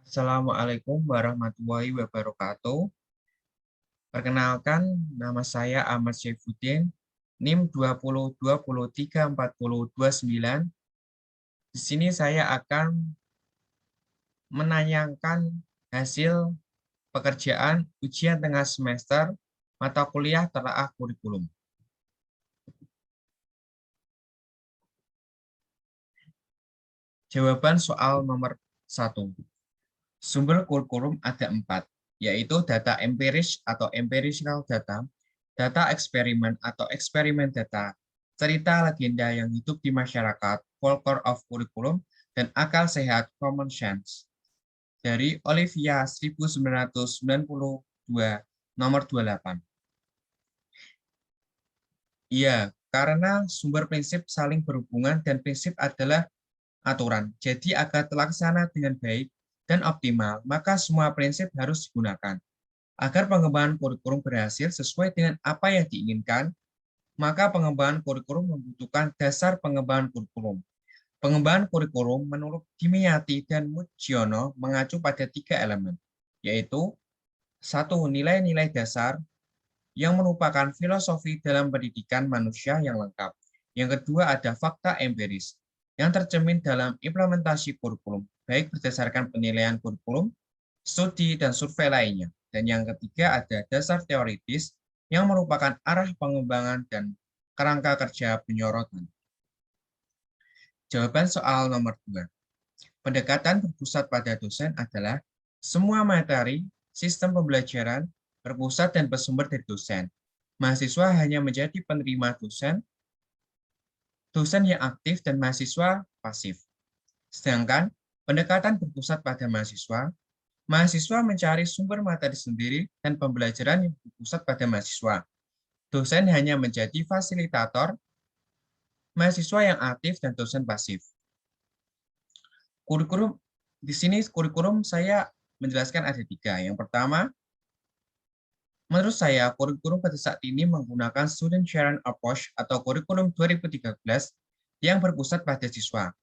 Assalamualaikum warahmatullahi wabarakatuh. Perkenalkan, nama saya Ahmad Syaifuddin, NIM 2020234029. Di sini saya akan menanyakan hasil pekerjaan ujian tengah semester mata kuliah telaah kurikulum. Jawaban soal nomor 1. Sumber kurikulum ada 4, yaitu data empiris atau empirical data, data eksperimen atau eksperimen data, cerita legenda yang hidup di masyarakat, folklore of kurikulum, dan akal sehat common sense. Dari Olivia 1992, nomor 28. Iya, karena sumber prinsip saling berhubungan dan prinsip adalah aturan. Jadi agar terlaksana dengan baik dan optimal, maka semua prinsip harus digunakan. Agar pengembangan kurikulum berhasil sesuai dengan apa yang diinginkan, maka pengembangan kurikulum membutuhkan dasar pengembangan kurikulum. Pengembangan kurikulum menurut Dimyati dan Mujiono mengacu pada 3 elemen, yaitu 1. Nilai-nilai dasar yang merupakan filosofi dalam pendidikan manusia yang lengkap. Yang kedua ada fakta empiris yang tercermin dalam implementasi kurikulum, baik berdasarkan penilaian kurikulum, studi, dan survei lainnya. Dan yang ketiga ada dasar teoritis yang merupakan arah pengembangan dan kerangka kerja penyorotan. Jawaban soal nomor 2. Pendekatan berpusat pada dosen adalah semua materi, sistem pembelajaran, berpusat dan bersumber dari dosen. Mahasiswa hanya menjadi penerima dosen yang aktif dan mahasiswa pasif. Sedangkan pendekatan berpusat pada mahasiswa mencari sumber materi sendiri dan pembelajaran yang berpusat pada mahasiswa. Dosen hanya menjadi fasilitator, mahasiswa yang aktif dan dosen pasif. Kurikulum, di sini kurikulum saya menjelaskan ada 3. Yang pertama, menurut saya, kurikulum pada saat ini menggunakan Student Sharing Approach atau kurikulum 2013 yang berpusat pada siswa.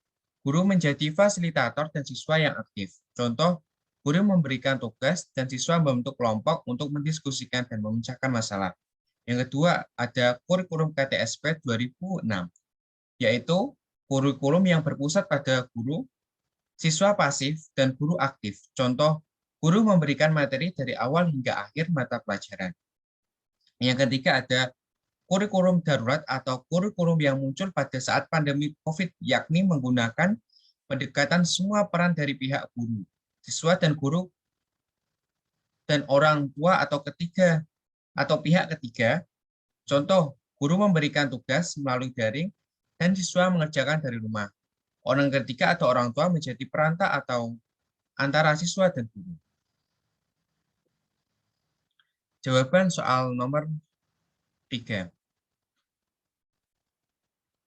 Guru menjadi fasilitator dan siswa yang aktif. Contoh, guru memberikan tugas dan siswa membentuk kelompok untuk mendiskusikan dan memecahkan masalah. Yang kedua, ada kurikulum KTSP 2006, yaitu kurikulum yang berpusat pada guru, siswa pasif, dan guru aktif. Contoh, guru memberikan materi dari awal hingga akhir mata pelajaran. Yang ketiga ada kurikulum darurat atau kurikulum yang muncul pada saat pandemi COVID, yakni menggunakan pendekatan semua peran dari pihak guru, siswa, dan guru, dan orang tua atau pihak ketiga. Contoh, guru memberikan tugas melalui daring dan siswa mengerjakan dari rumah. Orang ketiga atau orang tua menjadi perantara atau antara siswa dan guru. Jawaban soal nomor 3.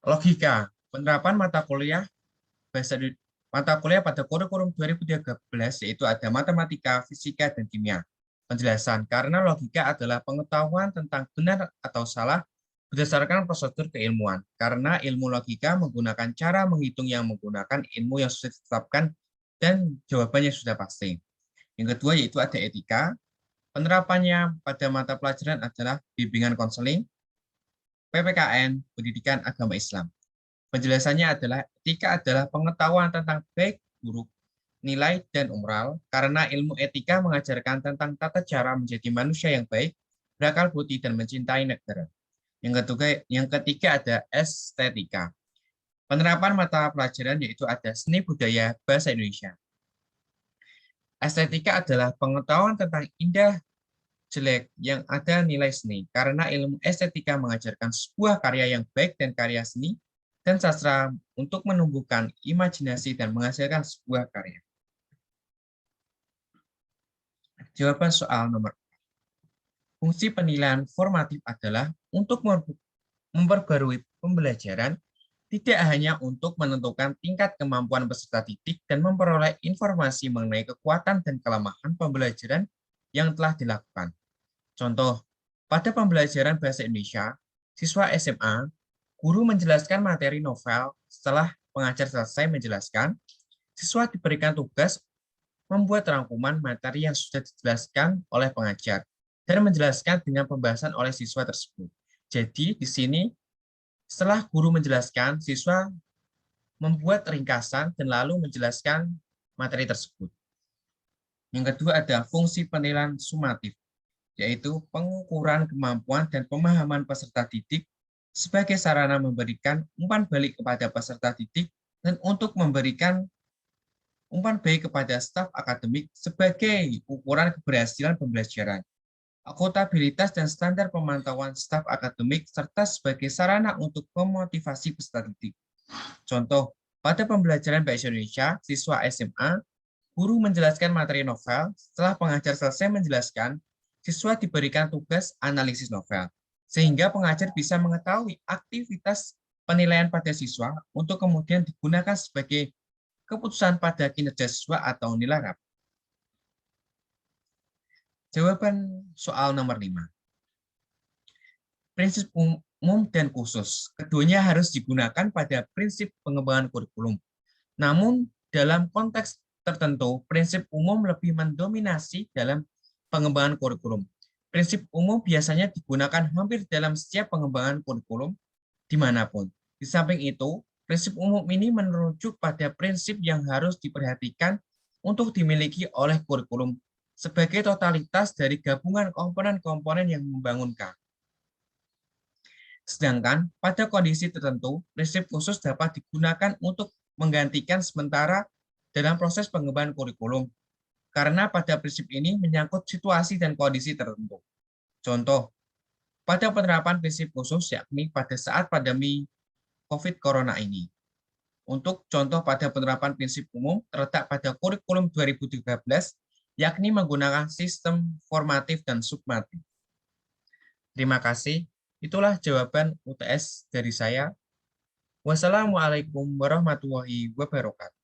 Logika. Penerapan mata kuliah pada kurikulum 2013 yaitu ada matematika, fisika, dan kimia. Penjelasan, karena logika adalah pengetahuan tentang benar atau salah berdasarkan prosedur keilmuan. Karena ilmu logika menggunakan cara menghitung yang menggunakan ilmu yang sudah ditetapkan dan jawabannya sudah pasti. Yang kedua yaitu ada etika. Penerapannya pada mata pelajaran adalah bimbingan konseling, PPKN, pendidikan agama Islam. Penjelasannya adalah etika adalah pengetahuan tentang baik, buruk, nilai, dan moral, karena ilmu etika mengajarkan tentang tata cara menjadi manusia yang baik, berakal budi, dan mencintai negara. Yang ketiga ada estetika. Penerapan mata pelajaran yaitu ada seni budaya bahasa Indonesia. Estetika adalah pengetahuan tentang indah, jelek, yang ada nilai seni, karena ilmu estetika mengajarkan sebuah karya yang baik dan karya seni dan sastra untuk menumbuhkan imajinasi dan menghasilkan sebuah karya. Jawaban soal nomor 4. Fungsi penilaian formatif adalah untuk memperbarui pembelajaran, tidak hanya untuk menentukan tingkat kemampuan peserta didik dan memperoleh informasi mengenai kekuatan dan kelemahan pembelajaran yang telah dilakukan. Contoh, pada pembelajaran bahasa Indonesia, siswa SMA, guru menjelaskan materi novel. Setelah pengajar selesai menjelaskan, siswa diberikan tugas membuat rangkuman materi yang sudah dijelaskan oleh pengajar dan menjelaskan dengan pembahasan oleh siswa tersebut. Jadi di sini setelah guru menjelaskan, siswa membuat ringkasan dan lalu menjelaskan materi tersebut. Yang kedua ada fungsi penilaian sumatif, yaitu pengukuran kemampuan dan pemahaman peserta didik sebagai sarana memberikan umpan balik kepada peserta didik dan untuk memberikan umpan balik kepada staf akademik sebagai ukuran keberhasilan pembelajaran, akuntabilitas dan standar pemantauan staf akademik, serta sebagai sarana untuk memotivasi peserta didik. Contoh, pada pembelajaran Bahasa Indonesia, siswa SMA, guru menjelaskan materi novel, setelah pengajar selesai menjelaskan, siswa diberikan tugas analisis novel, sehingga pengajar bisa mengetahui aktivitas penilaian pada siswa untuk kemudian digunakan sebagai keputusan pada kinerja siswa atau nilai rapor. Jawaban soal nomor 5. Prinsip umum dan khusus. Keduanya harus digunakan pada prinsip pengembangan kurikulum. Namun, dalam konteks tertentu, prinsip umum lebih mendominasi dalam pengembangan kurikulum. Prinsip umum biasanya digunakan hampir dalam setiap pengembangan kurikulum dimanapun. Di samping itu, prinsip umum ini merujuk pada prinsip yang harus diperhatikan untuk dimiliki oleh kurikulum sebagai totalitas dari gabungan komponen-komponen yang membangunkan. Sedangkan pada kondisi tertentu, prinsip khusus dapat digunakan untuk menggantikan sementara dalam proses pengembangan kurikulum, karena pada prinsip ini menyangkut situasi dan kondisi tertentu. Contoh, pada penerapan prinsip khusus yakni pada saat pandemi COVID Corona ini. Untuk contoh pada penerapan prinsip umum terletak pada kurikulum 2013, yakni menggunakan sistem formatif dan summatif. Terima kasih. Itulah jawaban UTS dari saya. Wassalamualaikum warahmatullahi wabarakatuh.